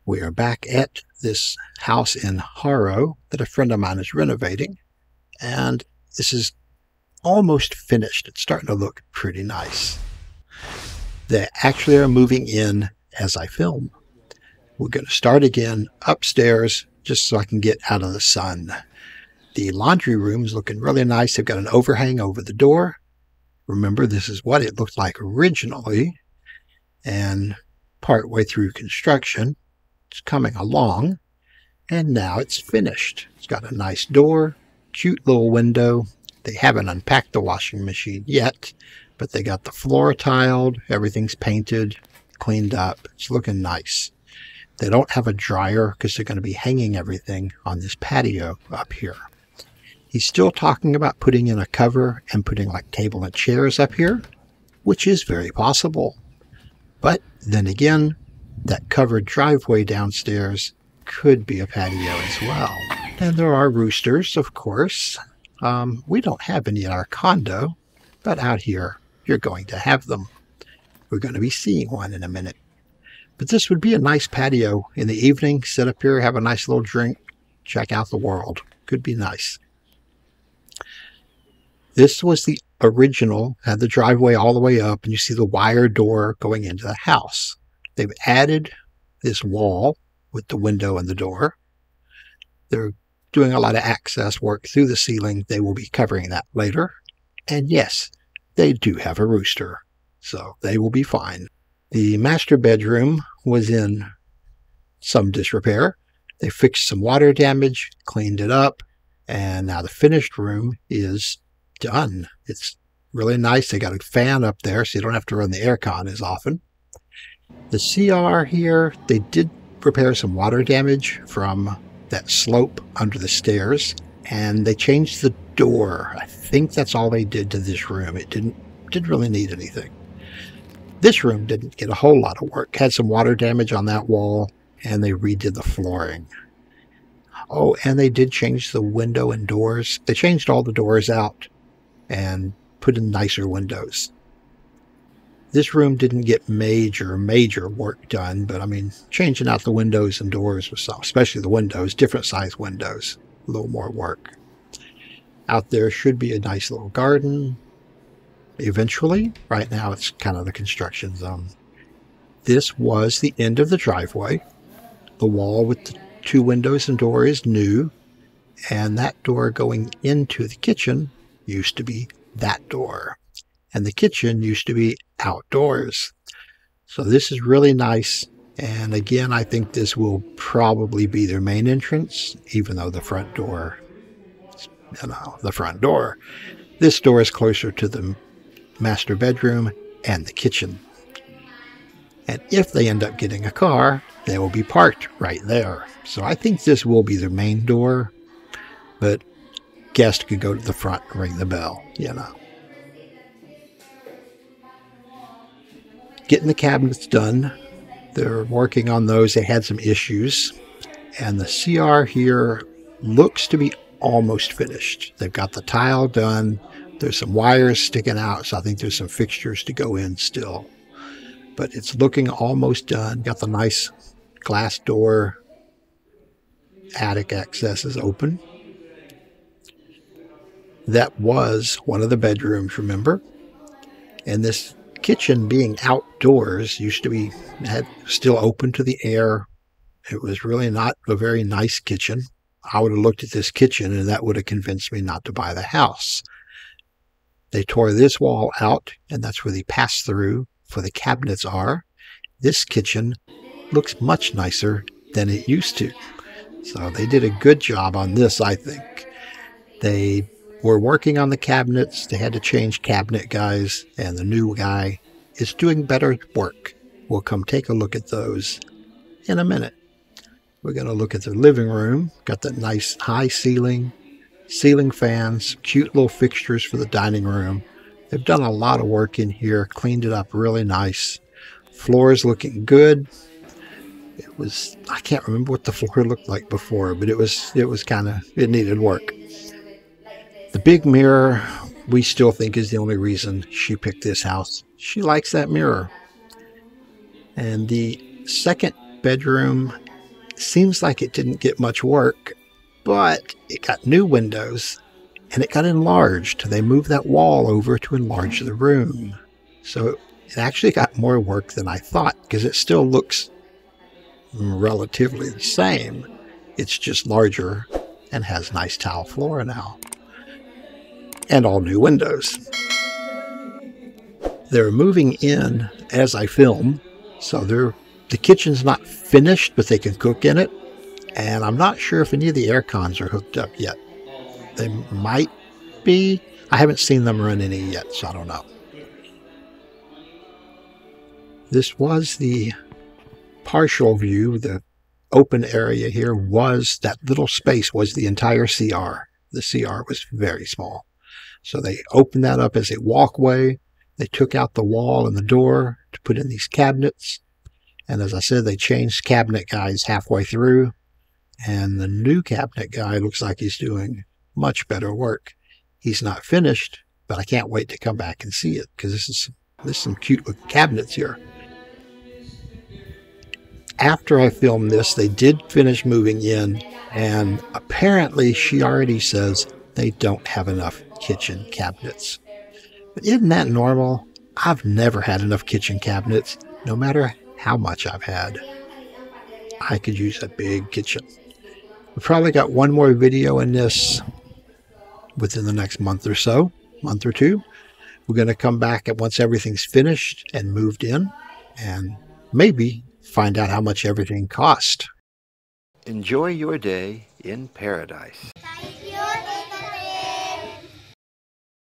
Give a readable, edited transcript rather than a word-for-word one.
We are back at this house in Jaro that a friend of mine is renovating, and this is almost finished. It's starting to look pretty nice. They actually are moving in as I film. We're going to start again upstairs just so I can get out of the sun. The laundry room is looking really nice. They've got an overhang over the door. Remember, this is what it looked like originally, and partway through construction, it's coming along, and now it's finished. It's got a nice door, cute little window. They haven't unpacked the washing machine yet, but they got the floor tiled, everything's painted, cleaned up. It's looking nice. They don't have a dryer because they're going to be hanging everything on this patio up here. He's still talking about putting in a cover and putting like table and chairs up here, which is very possible. But then again, that covered driveway downstairs could be a patio as well. And there are roosters, of course. We don't have any in our condo, but out here, you're going to have them. We're going to be seeing one in a minute. But this would be a nice patio in the evening. Sit up here, have a nice little drink, check out the world. Could be nice. This was the original, had the driveway all the way up, and you see the wire door going into the house. They've added this wall with the window and the door. They're doing a lot of access work through the ceiling. They will be covering that later. And yes, they do have a rooster, so they will be fine. The master bedroom was in some disrepair. They fixed some water damage, cleaned it up, and now the finished room is done. It's really nice. They got a fan up there, so you don't have to run the aircon as often. The CR here, they did repair some water damage from that slope under the stairs, and they changed the door. I think that's all they did to this room. It didn't really need anything. This room didn't get a whole lot of work. Had some water damage on that wall, and they redid the flooring. Oh, and they did change the window and doors. They changed all the doors out and put in nicer windows. This room didn't get major work done, but I mean, changing out the windows and doors was some, especially the windows, different size windows, a little more work. Out there should be a nice little garden eventually. Right now it's kind of the construction zone. This was the end of the driveway. The wall with the two windows and door is new, and that door going into the kitchen used to be that door, and the kitchen used to be outdoors. So this is really nice, and again, I think this will probably be their main entrance, even though the front door, this door is closer to the master bedroom and the kitchen. And if they end up getting a car, they will be parked right there. So I think this will be their main door, but guest could go to the front and ring the bell, Getting the cabinets done. They're working on those. They had some issues. And the CR here looks to be almost finished. They've got the tile done. There's some wires sticking out, so I think there's some fixtures to go in still. But it's looking almost done. Got the nice glass door. Attic access is open. That was one of the bedrooms, remember? And this kitchen being outdoors used to be still open to the air. It was really not a very nice kitchen. I would have looked at this kitchen and that would have convinced me not to buy the house. They tore this wall out, and that's where the pass-through for the cabinets are. This kitchen looks much nicer than it used to. So they did a good job on this, I think. They were working on the cabinets. They had to change cabinet guys, and the new guy is doing better work. We'll come take a look at those in a minute. We're going to look at the living room. Got that nice high ceiling fans, cute little fixtures for the dining room. They've done a lot of work in here, cleaned it up really nice. Floor is looking good. I can't remember what the floor looked like before, but it needed work. The big mirror, we still think is the only reason she picked this house. She likes that mirror. And the second bedroom seems like it didn't get much work, but it got new windows and it got enlarged. They moved that wall over to enlarge the room. So it actually got more work than I thought, because it still looks relatively the same. It's just larger and has nice tile floor now. And all new windows. They're moving in as I film, so the kitchen's not finished, but they can cook in it. And I'm not sure if any of the air cons are hooked up yet. They might be. I haven't seen them run any yet, so I don't know. This was the partial view. The open area here was, that little space was the entire CR. The CR was very small. So they opened that up as a walkway. They took out the wall and the door to put in these cabinets. And as I said, they changed cabinet guys halfway through. And the new cabinet guy looks like he's doing much better work. He's not finished, but I can't wait to come back and see it, because there's some cute looking cabinets here. After I filmed this, they did finish moving in, and apparently she already says they don't have enough kitchen cabinets. But isn't that normal? I've never had enough kitchen cabinets, no matter how much I've had. I could use a big kitchen. We probably got one more video in this within the next month or so, month or two. We're going to come back once everything's finished and moved in, and maybe find out how much everything cost. Enjoy your day in paradise.